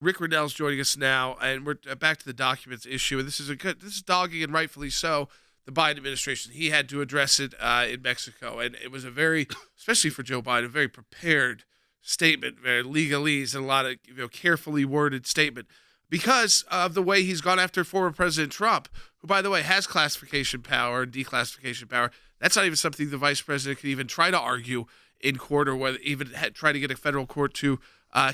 Rick Grenell's joining us now, and we're back to the documents issue. And this is dogging and rightfully so the Biden administration. He had to address it in Mexico, and it was a very, especially for Joe Biden, a very prepared statement, very legalese, and a lot of carefully worded statement because of the way he's gone after former President Trump, who, by the way, has classification power and declassification power. That's not even something the vice president could even try to argue in court or whether even try to get a federal court to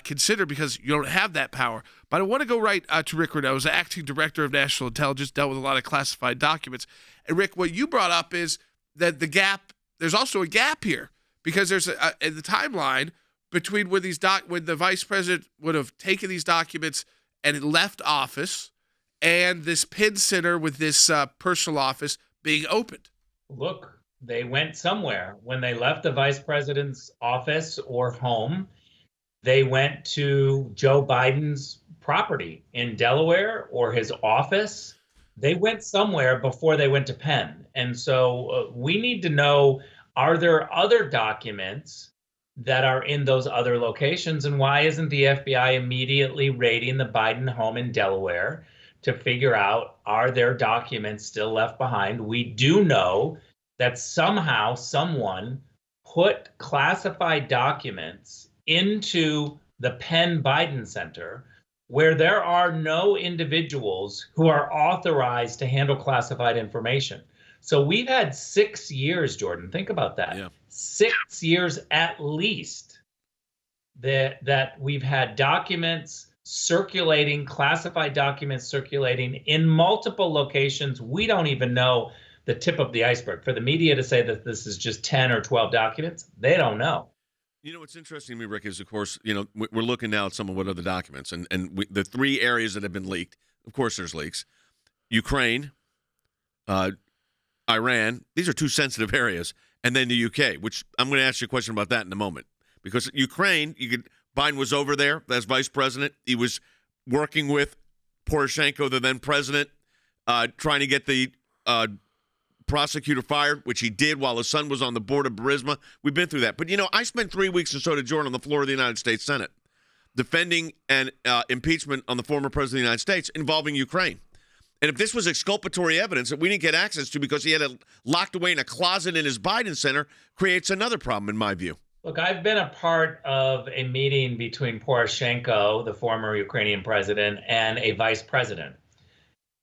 consider because you don't have that power. But I want to go right to Rick Grenell, who's the acting director of national intelligence, dealt with a lot of classified documents. And Rick, what you brought up is that there's also a gap here because there's in the timeline between when the vice president would have taken these documents and left office and this Penn Center with this personal office being opened. Look, they went somewhere. When they left the vice president's office or home, they went to Joe Biden's property in Delaware or his office. They went somewhere before they went to Penn. And so we need to know, are there other documents that are in those other locations? And why isn't the FBI immediately raiding the Biden home in Delaware to figure out, are there documents still left behind? We do know that somehow someone put classified documents into the Penn Biden Center where there are no individuals who are authorized to handle classified information. So we've had 6 years, Jordan, think about that. Yeah. 6 years at least that we've had documents circulating, classified documents circulating in multiple locations. We don't even know the tip of the iceberg. For the media to say that this is just 10 or 12 documents, they don't know. What's interesting to me, Rick, is, of course, we're looking now at some of what other documents. And the three areas that have been leaked, of course there's leaks. Ukraine, Iran, these are two sensitive areas. And then the UK, which I'm going to ask you a question about that in a moment. Because Ukraine, Biden was over there as vice president. He was working with Poroshenko, the then president, trying to get the prosecutor fired, which he did while his son was on the board of Burisma. We've been through that. But, I spent 3 weeks, and so did Jordan, on the floor of the United States Senate, defending an impeachment on the former president of the United States involving Ukraine. And if this was exculpatory evidence that we didn't get access to because he had it locked away in a closet in his Biden Center, creates another problem, in my view. Look, I've been a part of a meeting between Poroshenko, the former Ukrainian president, and a vice president.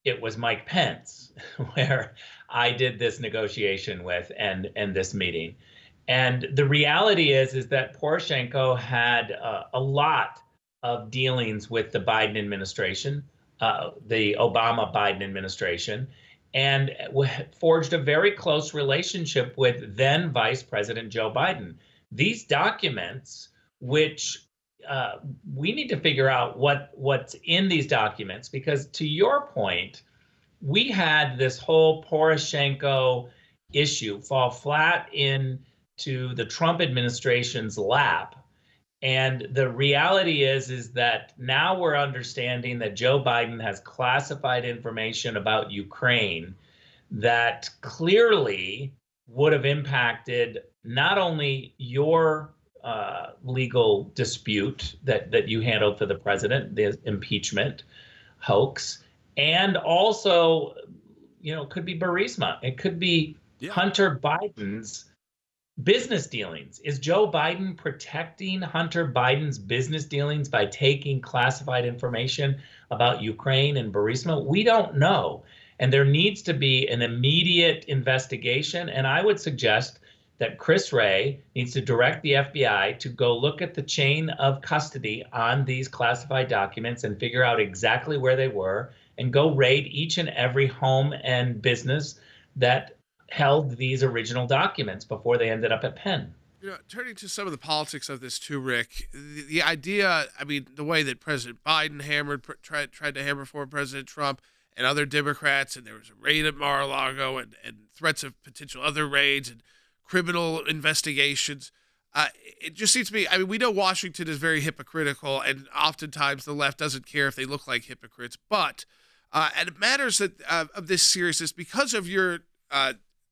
It was Mike Pence, where I did this negotiation with and this meeting. And the reality is that Poroshenko had a lot of dealings with the Biden administration, the Obama-Biden administration, and forged a very close relationship with then Vice President Joe Biden. These documents, which we need to figure out what's in these documents, because to your point, we had this whole Poroshenko issue fall flat into the Trump administration's lap. And the reality is that now we're understanding that Joe Biden has classified information about Ukraine that clearly would have impacted not only your legal dispute that you handled for the president, the impeachment hoax, and also, could be Burisma. It could be Hunter Biden's business dealings. Is Joe Biden protecting Hunter Biden's business dealings by taking classified information about Ukraine and Burisma? We don't know. And there needs to be an immediate investigation. And I would suggest that Chris Wray needs to direct the FBI to go look at the chain of custody on these classified documents and figure out exactly where they were and go raid each and every home and business that held these original documents before they ended up at Penn. Turning to some of the politics of this too, Rick, the idea, the way that President Biden tried to hammer former President Trump and other Democrats, and there was a raid at Mar-a-Lago and threats of potential other raids and criminal investigations. It just seems to me, we know Washington is very hypocritical, and oftentimes the left doesn't care if they look like hypocrites, but and it matters that of this seriousness because of your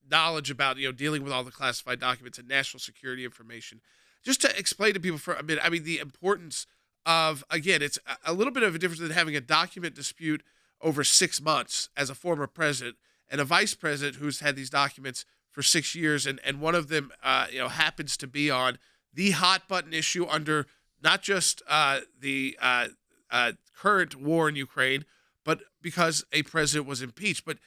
knowledge about dealing with all the classified documents and national security information. Just to explain to people for a minute, the importance of, again, it's a little bit of a difference than having a document dispute over 6 months as a former president and a vice president who's had these documents for 6 years, and one of them happens to be on the hot button issue under not just the current war in Ukraine, but because a president was impeached. But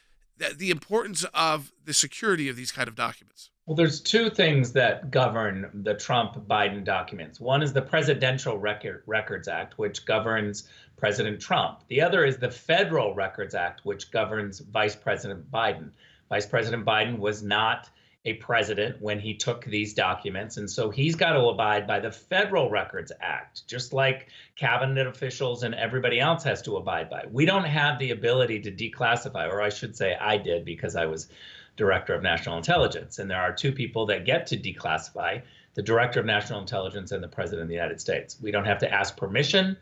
the importance of the security of these kind of documents. Well, there's two things that govern the Trump-Biden documents. One is the Presidential Records Act, which governs President Trump. The other is the Federal Records Act, which governs Vice President Biden. Vice President Biden was not a president when he took these documents, and so he's got to abide by the Federal Records Act, just like cabinet officials and everybody else has to abide by. We don't have the ability to declassify, or I should say I did because I was Director of National Intelligence, and there are two people that get to declassify, the Director of National Intelligence and the President of the United States. We don't have to ask permission.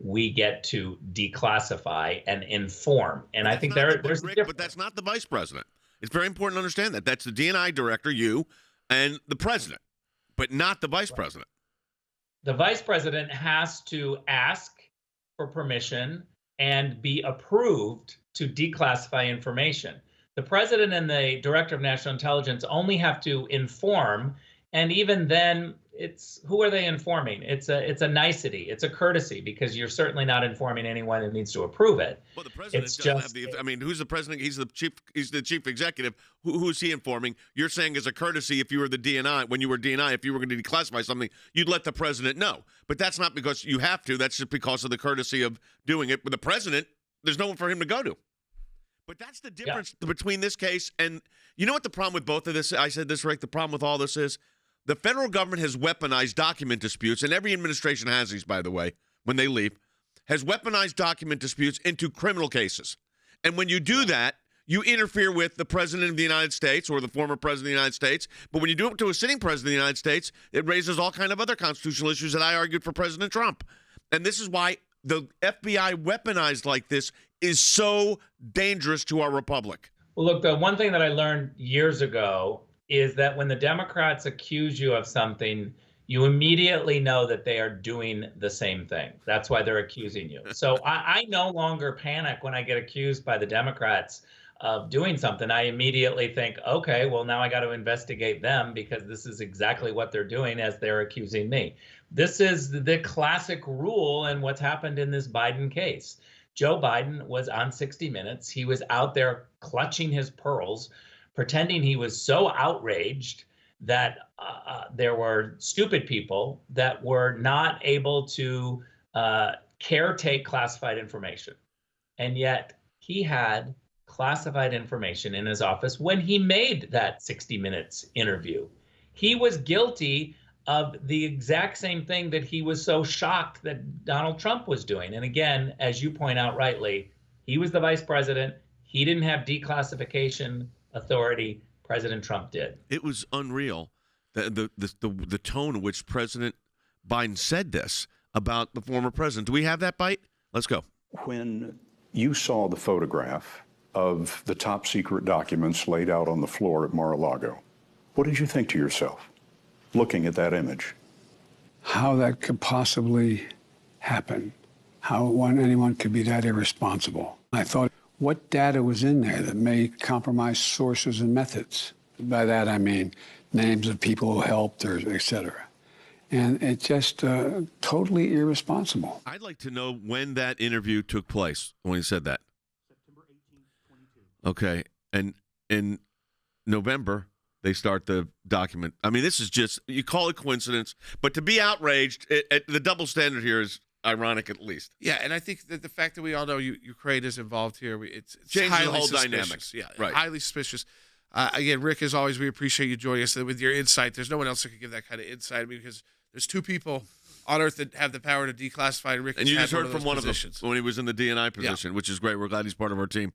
We get to declassify and inform. And I think there's a difference. But that's not the vice president. It's very important to understand that. That's the DNI director, you, and the president, but not the vice president. The vice president has to ask for permission and be approved to declassify information. The president and the director of national intelligence only have to inform, and even then, who are they informing? It's a nicety, it's a courtesy, because you're certainly not informing anyone that needs to approve it. Well, the president doesn't have the. I mean, who's the president? He's the chief. He's the chief executive. Who's he informing? You're saying as a courtesy, if you were the DNI, when you were DNI, if you were going to declassify something, you'd let the president know. But that's not because you have to. That's just because of the courtesy of doing it. With the president, there's no one for him to go to. But that's the difference between this case and, you know what the problem with both of this? I said this, Rick. The problem with all this is the federal government has weaponized document disputes, and every administration has these, by the way, when they leave, has weaponized document disputes into criminal cases. And when you do that, you interfere with the president of the United States or the former president of the United States. But when you do it to a sitting president of the United States, it raises all kind of other constitutional issues that I argued for President Trump. And this is why the FBI weaponized like this is so dangerous to our republic. Well, look, the one thing that I learned years ago is that when the Democrats accuse you of something, you immediately know that they are doing the same thing. That's why they're accusing you. So I no longer panic when I get accused by the Democrats of doing something. I immediately think, okay, well, now I got to investigate them because this is exactly what they're doing as they're accusing me. This is the classic rule and what's happened in this Biden case. Joe Biden was on 60 Minutes. He was out there clutching his pearls, pretending he was so outraged that there were stupid people that were not able to caretake classified information. And yet he had classified information in his office when he made that 60 Minutes interview. He was guilty of the exact same thing that he was so shocked that Donald Trump was doing. And again, as you point out rightly, he was the vice president. He didn't have declassification authority. President Trump did. It was unreal, the tone in which President Biden said this about the former president. Do we have that bite? Let's go. When you saw the photograph of the top secret documents laid out on the floor at Mar-a-Lago, what did you think to yourself, looking at that image? How that could possibly happen, how anyone could be that irresponsible. I thought, what data was in there that may compromise sources and methods? By that I mean names of people who helped, or et cetera. And it's just totally irresponsible. I'd like to know when that interview took place, when he said that. September 18th, 22. Okay. And in November, they start the document. I mean, this is just, you call it coincidence, but to be outraged, the double standard here is ironic at least. Yeah, and I think that the fact that we all know Ukraine is involved here, it's changes highly the whole suspicious. dynamics. Yeah, right. Highly suspicious. Again, Rick, as always, we appreciate you joining us with your insight. There's no one else that can give that kind of insight. I mean, because there's two people on Earth that have the power to declassify, and Rick. And you just heard from one positions. of them when he was in the DNI position, which is great. We're glad he's part of our team.